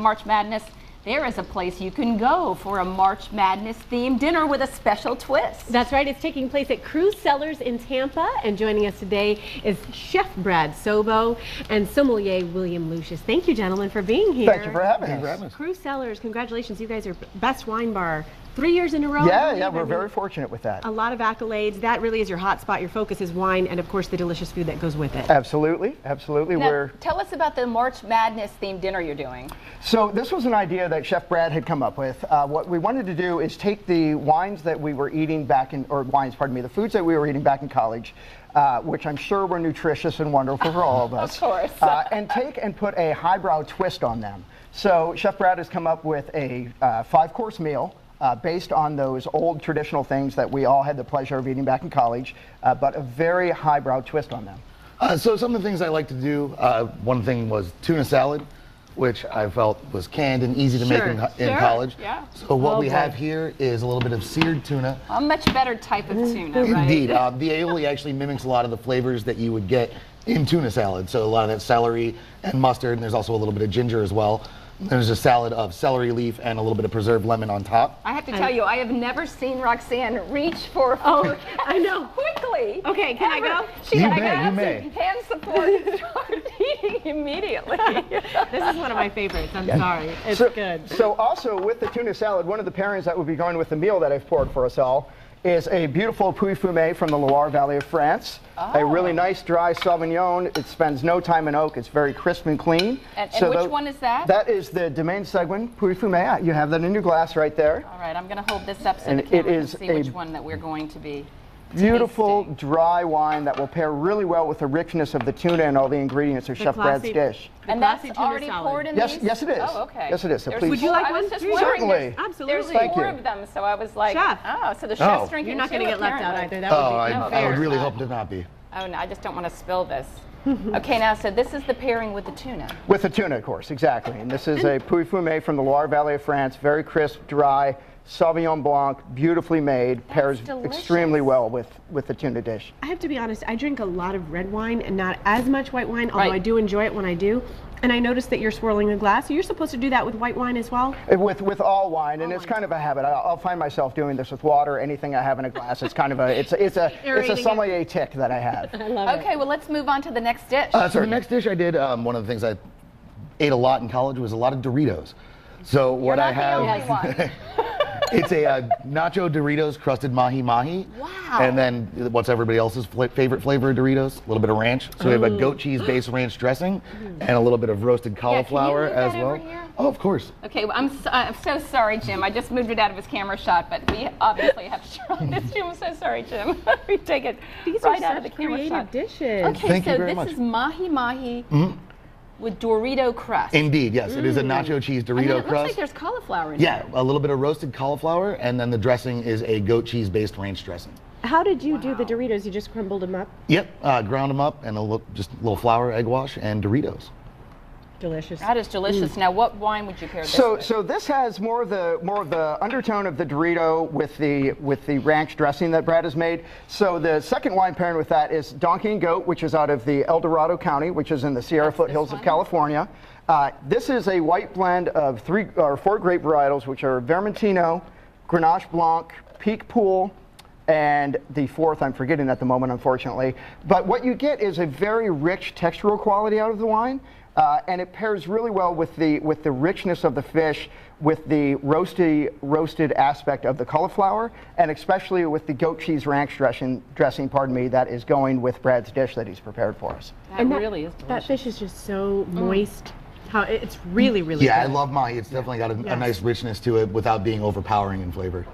March Madness, there is a place you can go for a March Madness themed dinner with a special twist. That's right. It's taking place at Cruise Cellars in Tampa. And joining us today is Chef Brad Sobo and sommelier William Lucius. Thank you, gentlemen, for being here. Thank you for having us. Cruise Cellars, congratulations. You guys are best wine bar 3 years in a row. Yeah, we're very fortunate with that. A lot of accolades. That really is your hot spot. Your focus is wine and, of course, the delicious food that goes with it. Absolutely, absolutely. Now, tell us about the March Madness themed dinner you're doing. So this was an idea that Chef Brad had come up with. What we wanted to do is take the wines that we were eating the foods that we were eating back in college, which I'm sure were nutritious and wonderful for all of us. Of course. And take and put a highbrow twist on them. So Chef Brad has come up with a 5-course meal based on those old traditional things that we all had the pleasure of eating back in college, but a very highbrow twist on them. So some of the things I like to do, one thing was tuna salad, which I felt was canned and easy to make in college. Yeah. So what we have here is a little bit of seared tuna. A much better type of tuna, right? Indeed. The aioli actually mimics a lot of the flavors that you would get in tuna salad. So a lot of that celery and mustard, and there's also a little bit of ginger as well. There's a salad of celery leaf and a little bit of preserved lemon on top. I have to tell you, I have never seen Roxanne reach for food. I know. Quickly. Okay, can I go? She You got may. hand support and started eating immediately. This is one of my favorites. I'm sorry. It's good. So also with the tuna salad, one of the pairings that will be going with the meal that I've poured for us all is a beautiful Puy Fumé from the Loire Valley of France. A really nice dry Sauvignon. It spends no time in oak. It's very crisp and clean. And which one is that? That is the Domaine Seguin Puy Fumé. You have that in your glass right there. All right, I'm going to hold this up so And the camera it can is see which one that we're going to be beautiful, tasting. dry wine that will pair really well with the richness of the tuna and all the ingredients of Chef Brad's dish. And that's already poured in these? Yes, it is. Oh, okay. Yes, it is. So please. Would you like I one? was just Certainly. wondering, Absolutely. there's 4 of them, so I was like, Chef. oh, so the chef's drinking. You're not going to get left out apparently. either. That would be I unfair. would really hope to not be. Oh, no, I just don't want to spill this. Okay, now, so this is the pairing with the tuna. With the tuna, of course, exactly. And this is a Puy Fumé from the Loire Valley of France, very crisp, dry, Sauvignon Blanc, beautifully made, pairs extremely well with the tuna dish. I have to be honest, I drink a lot of red wine and not as much white wine, although I do enjoy it when I do. And I noticed that you're swirling a glass. So you're supposed to do that with white wine as well? With all wine, and it's kind of a habit. I'll find myself doing this with water, anything I have in a glass. It's kind of it's a sommelier tick that I have. I love Okay, well, let's move on to the next dish. So the next dish I did, one of the things I ate a lot in college was a lot of Doritos. So what I have, it's a nacho Doritos crusted mahi-mahi. Wow. And then what's everybody else's favorite flavor of Doritos? A little bit of ranch. So we have a goat cheese based ranch dressing and a little bit of roasted cauliflower as well. Oh, of course. Okay, well, I'm so sorry, Jim. I just moved it out of his camera shot, but we obviously have to show this. Jim, I'm so sorry, Jim. We take it right out of the camera shot. Dishes. Okay, Thank you so very this much. is mahi-mahi with Dorito crust. Indeed, yes. It is a nacho cheese Dorito And then it crust. looks like there's cauliflower in it. Yeah, a little bit of roasted cauliflower, and then the dressing is a goat cheese based ranch dressing. How did you do the Doritos? You just crumbled them up? Yep, ground them up and just a little flour, egg wash, and Doritos. Delicious. That is delicious. Now, what wine would you pair this with? So this has more of the undertone of the Dorito with the ranch dressing that Brad has made. So the second wine pairing with that is Donkey and Goat, which is out of the El Dorado County, which is in the Sierra foothills of California. This is a white blend of 4 grape varietals, which are Vermentino, Grenache Blanc, Peak Pool, and the 4th I'm forgetting at the moment, unfortunately. But what you get is a very rich textural quality out of the wine. And it pairs really well with the richness of the fish, with the roasted aspect of the cauliflower, and especially with the goat cheese ranch dressing, that is going with Brad's dish that he's prepared for us. That really is delicious. That fish is just so moist. It's really, really Yeah, good. I love mahi. It's definitely got a nice richness to it without being overpowering in flavor.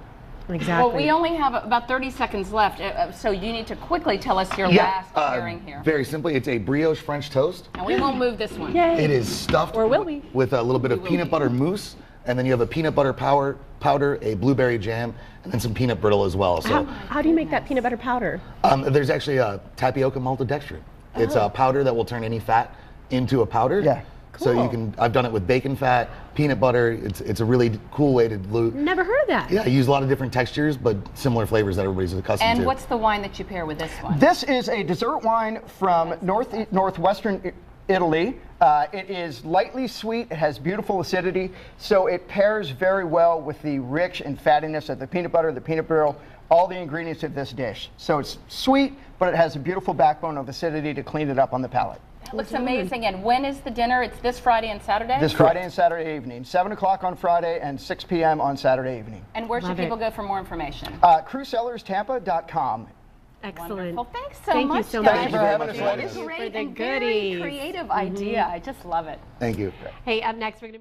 Exactly. Well, we only have about 30 seconds left, so you need to quickly tell us your last pairing here. Very simply, it's a brioche French toast. And we won't move this one. Yay. It is stuffed with a little bit of peanut butter mousse, and then you have a peanut butter powder, a blueberry jam, and then some peanut brittle as well. So, how do you make that peanut butter powder? there's actually a tapioca maltodextrin. It's a powder that will turn any fat into a powder. Yeah. So you can, I've done it with bacon fat, peanut butter. It's a really cool way to do. Never heard of that. Yeah, I use a lot of different textures, but similar flavors that everybody's accustomed to. And what's the wine that you pair with this one? This is a dessert wine from northwestern Italy. It is lightly sweet, it has beautiful acidity, so it pairs very well with the rich and fattiness of the peanut butter, the peanut brittle, all the ingredients of this dish. So it's sweet, but it has a beautiful backbone of acidity to clean it up on the palate. It looks amazing. And when is the dinner? It's this Friday and Saturday? This Friday and Saturday evening, 7 o'clock on Friday and 6 p.m. on Saturday evening. And where should Love it. people go for more information? CrewCellersTampa.com. Excellent. Wonderful. Thanks so Thank much, you so guys. much. Thank you for having us, What a ladies. great For the and very goodies. creative idea. I just love it. Thank you. Hey, up next we're going to